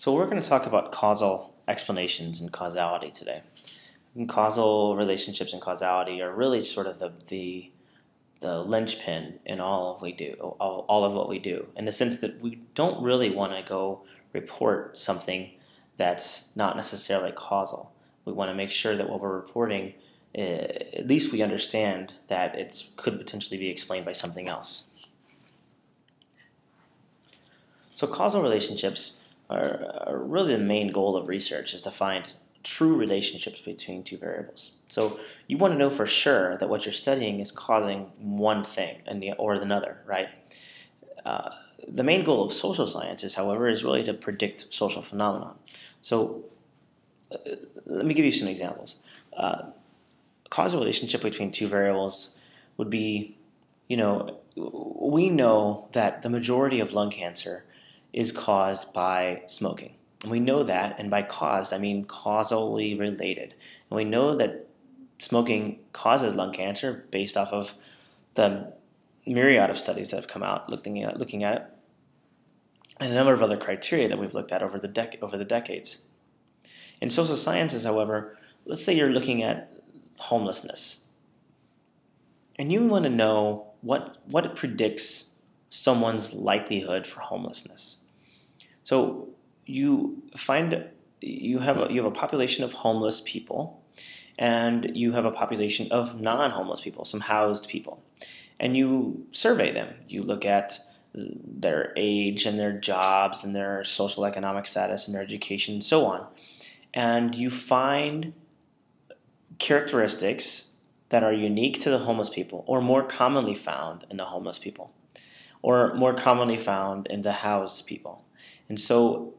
So we're going to talk about causal explanations and causality today. And causal relationships and causality are really sort of the linchpin in all of what we do, in the sense that we don't really want to go report something that's not necessarily causal. We want to make sure that what we're reporting, at least we understand that it could potentially be explained by something else. So causal relationships are really the main goal of research, is to find true relationships between two variables. So you want to know for sure that what you're studying is causing one thing or another, right? The main goal of social sciences, however, is really to predict social phenomena. So let me give you some examples. A causal relationship between two variables would be, we know that the majority of lung cancer is caused by smoking. And we know that, and by caused, I mean causally related. And we know that smoking causes lung cancer based off of the myriad of studies that have come out looking at it, and a number of other criteria that we've looked at over the decades. In social sciences, however, let's say you're looking at homelessness, and you want to know what predicts someone's likelihood for homelessness. So you have a population of homeless people, and you have a population of non-homeless people, some housed people, and you survey them. You look at their age and their jobs and their social economic status and their education and so on, and you find characteristics that are unique to the homeless people, or more commonly found in the homeless people, or more commonly found in the housed people. And so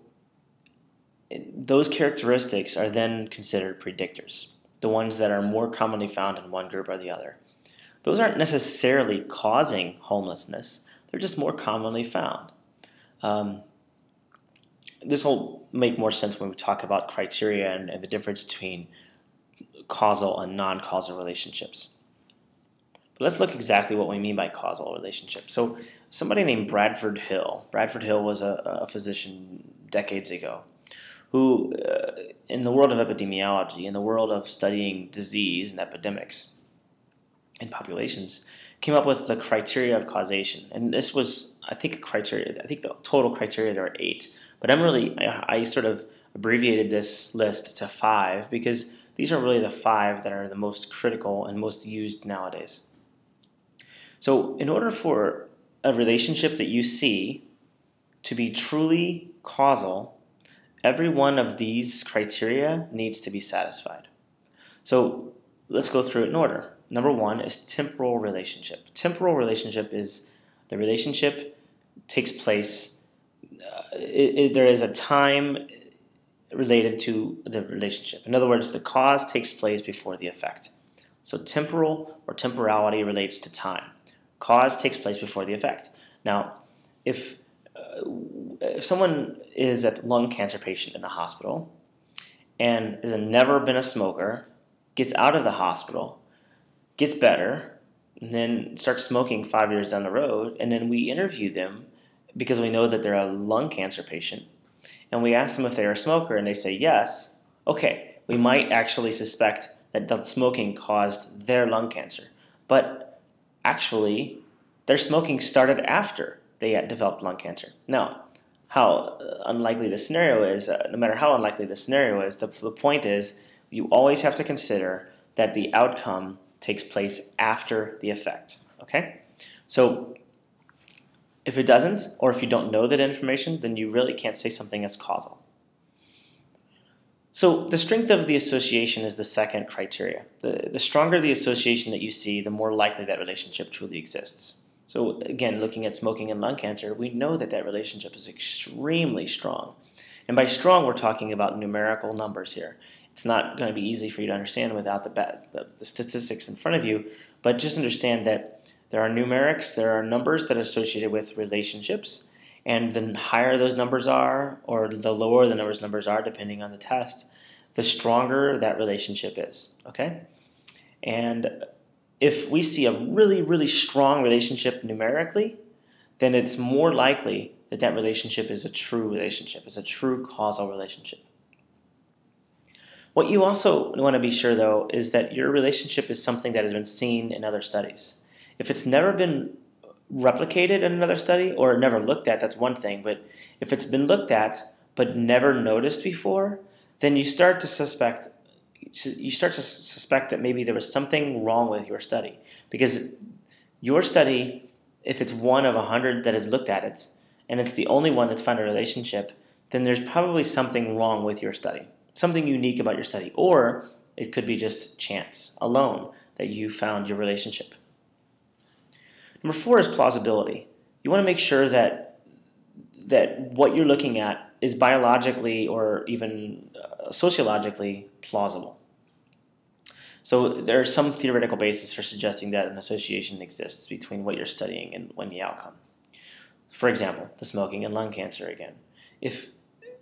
those characteristics are then considered predictors, the ones that are more commonly found in one group or the other. Those aren't necessarily causing homelessness, they're just more commonly found. This will make more sense when we talk about criteria and the difference between causal and non-causal relationships. But let's look exactly what we mean by causal relationships. So somebody named Bradford Hill was a physician decades ago who, in the world of epidemiology, in the world of studying disease and epidemics in populations, came up with the criteria of causation. And this was, I think the total criteria there are 8. But I sort of abbreviated this list to 5 because these are really the 5 that are the most critical and most used nowadays. So in order for a relationship that you see to be truly causal, every one of these criteria needs to be satisfied. So let's go through it in order. Number 1 is temporal relationship. Temporal relationship is the relationship takes place, there is a time related to the relationship. In other words, the cause takes place before the effect. So temporal or temporality relates to time. Cause takes place before the effect. Now, if someone is a lung cancer patient in the hospital and has never been a smoker, gets out of the hospital, gets better, and then starts smoking 5 years down the road, and then we interview them because we know that they're a lung cancer patient, and we ask them if they're a smoker, and they say yes, okay, we might actually suspect that the smoking caused their lung cancer. But actually, their smoking started after they had developed lung cancer. Now, how unlikely the scenario is, no matter how unlikely the scenario is, the point is you always have to consider that the outcome takes place after the effect. Okay? So if it doesn't, or if you don't know that information, then you really can't say something is causal. So the strength of the association is the second criteria. The stronger the association that you see, the more likely that relationship truly exists. So again, looking at smoking and lung cancer, we know that that relationship is extremely strong. And by strong, we're talking about numerical numbers here. It's not going to be easy for you to understand without the statistics in front of you, but just understand that there are numerics, there are numbers that are associated with relationships, and the higher those numbers are, or the lower the numbers are, depending on the test, the stronger that relationship is, okay? And if we see a really, really strong relationship numerically, then it's more likely that that relationship is a true relationship, is a true causal relationship. What you also want to be sure, though, is that your relationship is something that has been seen in other studies. If it's never been replicated in another study or never looked at, that's one thing. But if it's been looked at but never noticed before, then you start to suspect that maybe there was something wrong with your study. Because your study, if it's one of 100 that has looked at it, and it's the only one that's found a relationship, then there's probably something wrong with your study, something unique about your study. Or it could be just chance alone that you found your relationship. Number 4 is plausibility. You want to make sure that what you're looking at is biologically or even sociologically plausible. So there are some theoretical basis for suggesting that an association exists between what you're studying and the outcome. For example, the smoking and lung cancer again.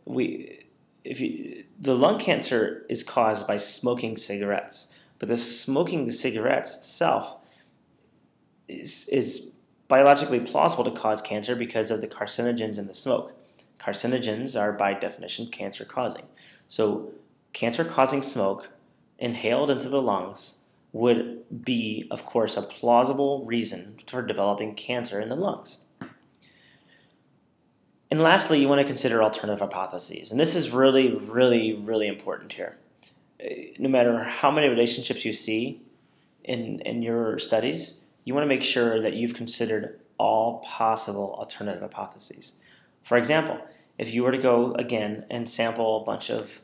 The lung cancer is caused by smoking cigarettes, but the smoking the cigarettes itself is biologically plausible to cause cancer because of the carcinogens in the smoke. Carcinogens are by definition cancer causing. So cancer causing smoke inhaled into the lungs would be, of course, a plausible reason for developing cancer in the lungs. And lastly, you want to consider alternative hypotheses. And this is really, really, really important here. No matter how many relationships you see in your studies, you want to make sure that you've considered all possible alternative hypotheses. For example, if you were to go again and sample a bunch of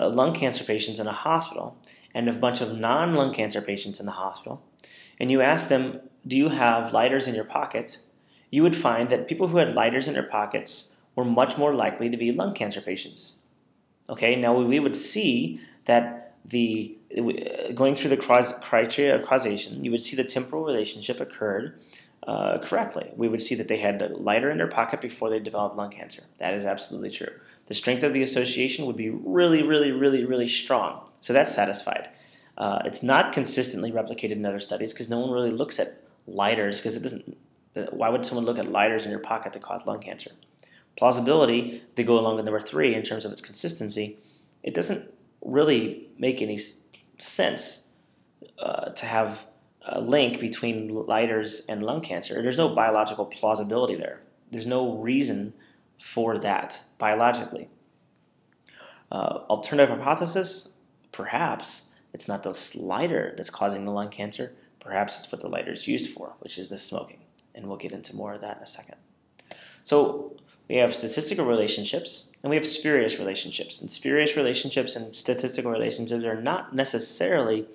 lung cancer patients in a hospital and a bunch of non-lung cancer patients in the hospital, and you ask them, do you have lighters in your pocket? You would find that people who had lighters in their pockets were much more likely to be lung cancer patients. Okay, now we would see that going through the criteria of causation, you would see the temporal relationship occurred correctly. We would see that they had a lighter in their pocket before they developed lung cancer. That is absolutely true. The strength of the association would be really, really, really, really strong. So that's satisfied. It's not consistently replicated in other studies because no one really looks at lighters because it doesn't. Why would someone look at lighters in your pocket to cause lung cancer? Plausibility, they go along with number 3 in terms of its consistency. It doesn't really make any sense to have a link between lighters and lung cancer. There's no biological plausibility there. There's no reason for that biologically. Alternative hypothesis, perhaps it's not the lighter that's causing the lung cancer. Perhaps it's what the lighter is used for, which is the smoking. And we'll get into more of that in a second. So we have statistical relationships and we have spurious relationships. And spurious relationships and statistical relationships are not necessarily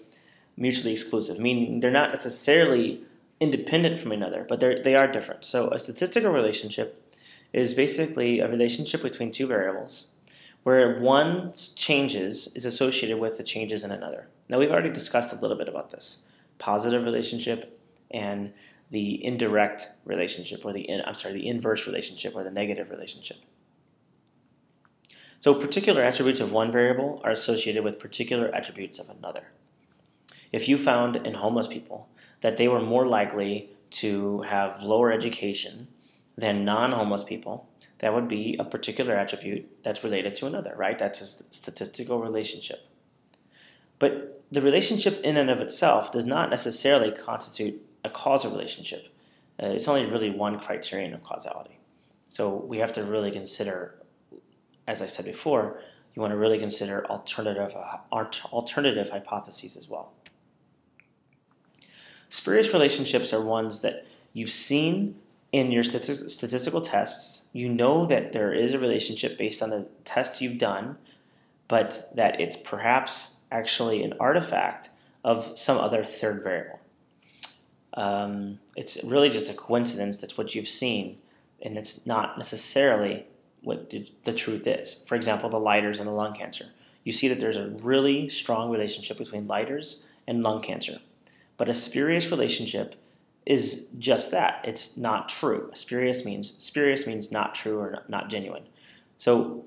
mutually exclusive, meaning they're not necessarily independent from another, but they are different. So a statistical relationship is basically a relationship between two variables where one's changes is associated with the changes in another. Now we've already discussed a little bit about this. Positive relationship and the indirect relationship, or the inverse relationship, or the negative relationship. So particular attributes of one variable are associated with particular attributes of another. If you found in homeless people that they were more likely to have lower education than non-homeless people, that would be a particular attribute that's related to another, right? That's a statistical relationship. But the relationship in and of itself does not necessarily constitute a causal relationship. It's only really one criterion of causality. So we have to really consider, as I said before, you want to really consider alternative hypotheses as well. Spurious relationships are ones that you've seen in your statistical tests. You know that there is a relationship based on the tests you've done, but that it's perhaps actually an artifact of some other third variable. It's really just a coincidence that's what you've seen, and it's not necessarily what the truth is. For example, the lighters and the lung cancer. You see that there's a really strong relationship between lighters and lung cancer. But a spurious relationship is just that. It's not true. Spurious means not true or not genuine. So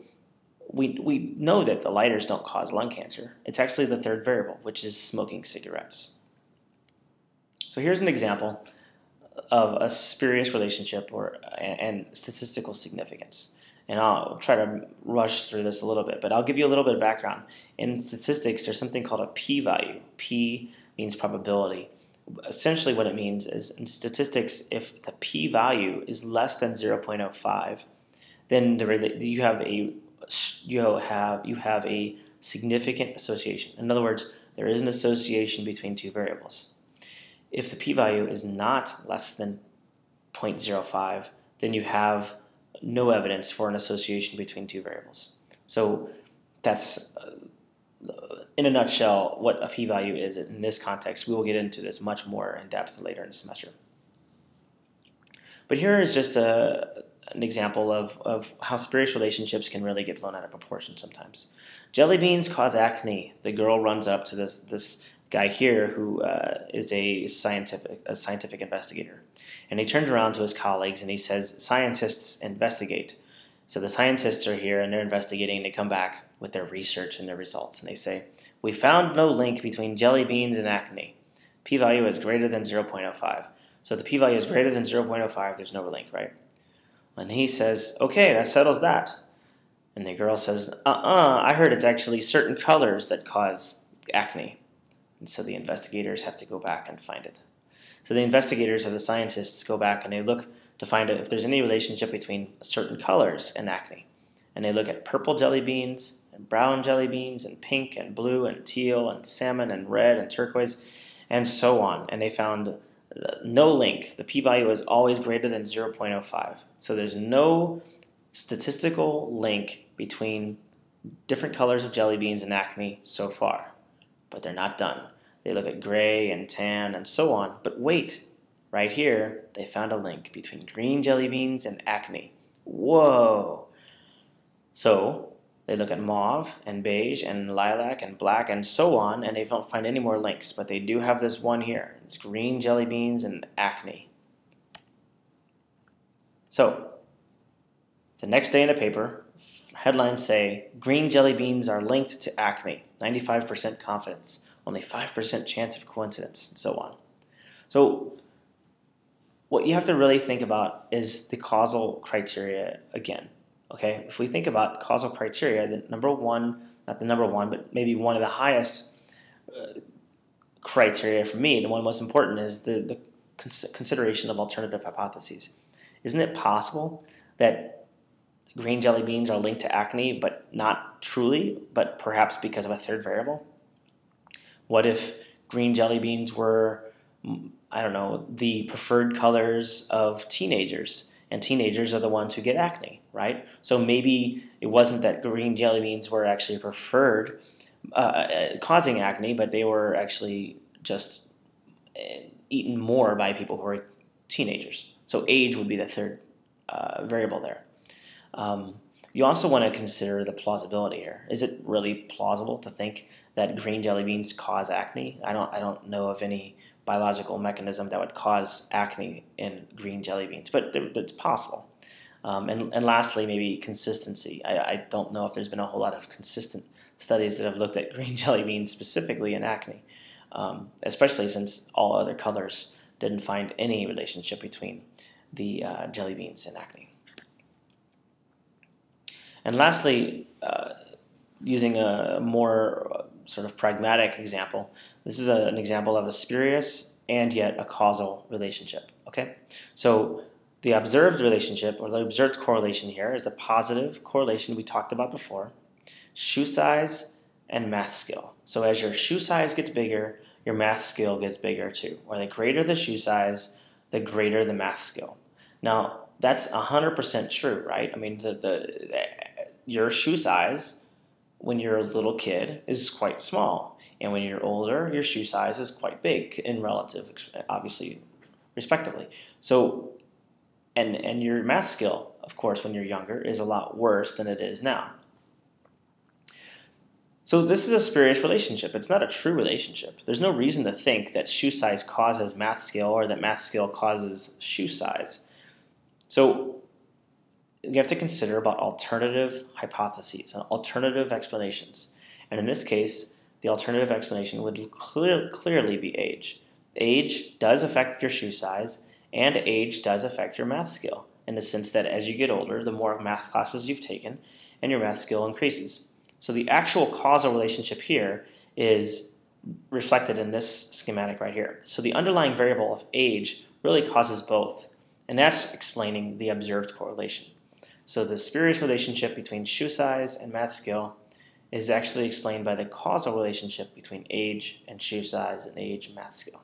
we know that the lighters don't cause lung cancer. It's actually the third variable, which is smoking cigarettes. So here's an example of a spurious relationship and statistical significance. And I'll try to rush through this a little bit, but I'll give you a little bit of background. In statistics, there's something called a p-value. P means probability. Essentially what it means is in statistics, if the p-value is less than 0.05, then you have a significant association. In other words, there is an association between two variables. If the p-value is not less than 0.05, then you have no evidence for an association between two variables. So that's, in a nutshell, what a p-value is in this context. We will get into this much more in depth later in the semester. But here is just an example of how spurious relationships can really get blown out of proportion sometimes. Jelly beans cause acne. The girl runs up to this guy here who is a scientific investigator. And he turns around to his colleagues and he says, "Scientists, investigate." So the scientists are here and they're investigating, and they come back with their research and their results. And they say, "We found no link between jelly beans and acne. P-value is greater than 0.05. So if the p-value is greater than 0.05, there's no link, right? And he says, "Okay, that settles that." And the girl says, I heard it's actually certain colors that cause acne." And so the investigators have to go back and find it. So the investigators or the scientists go back and they look to find out if there's any relationship between certain colors and acne. And they look at purple jelly beans and brown jelly beans and pink and blue and teal and salmon and red and turquoise and so on. And they found no link. The p-value is always greater than 0.05. So there's no statistical link between different colors of jelly beans and acne so far. But they're not done. They look at gray and tan and so on. But wait, right here, they found a link between green jelly beans and acne. Whoa! So they look at mauve and beige and lilac and black and so on, and they don't find any more links. But they do have this one here. It's green jelly beans and acne. So the next day in the paper, headlines say, "Green jelly beans are linked to acne, 95% confidence, only 5% chance of coincidence," and so on. So what you have to really think about is the causal criteria again. Okay, if we think about causal criteria, the number one, not the number one, but maybe one of the highest criteria for me, the one most important, is the consideration of alternative hypotheses. Isn't it possible that green jelly beans are linked to acne, but not truly, but perhaps because of a third variable? What if green jelly beans were, I don't know, the preferred colors of teenagers, and teenagers are the ones who get acne, right? So maybe it wasn't that green jelly beans were actually preferred causing acne, but they were actually just eaten more by people who are teenagers. So age would be the third variable there. You also want to consider the plausibility here. Is it really plausible to think that green jelly beans cause acne? I don't know of any biological mechanism that would cause acne in green jelly beans, but it's possible. And lastly, maybe consistency. I don't know if there's been a whole lot of consistent studies that have looked at green jelly beans specifically in acne, especially since all other colors didn't find any relationship between the jelly beans and acne. And lastly, using a more sort of pragmatic example, this is an example of a spurious and yet a causal relationship. Okay, so the observed relationship, or the observed correlation here, is the positive correlation we talked about before: shoe size and math skill. So as your shoe size gets bigger, your math skill gets bigger too. Or the greater the shoe size, the greater the math skill. Now, that's 100% true, right? I mean, your shoe size when you're a little kid is quite small, and when you're older, your shoe size is quite big in relative, obviously, respectively. So, and your math skill, of course, when you're younger, is a lot worse than it is now. So this is a spurious relationship. It's not a true relationship. There's no reason to think that shoe size causes math skill or that math skill causes shoe size. So you have to consider about alternative hypotheses, alternative explanations. And in this case, the alternative explanation would clearly be age. Age does affect your shoe size, And age does affect your math skill, in the sense that as you get older, the more math classes you've taken, and your math skill increases. So the actual causal relationship here is reflected in this schematic right here. So the underlying variable of age really causes both, and that's explaining the observed correlation. So the spurious relationship between shoe size and math skill is actually explained by the causal relationship between age and shoe size and age and math skill.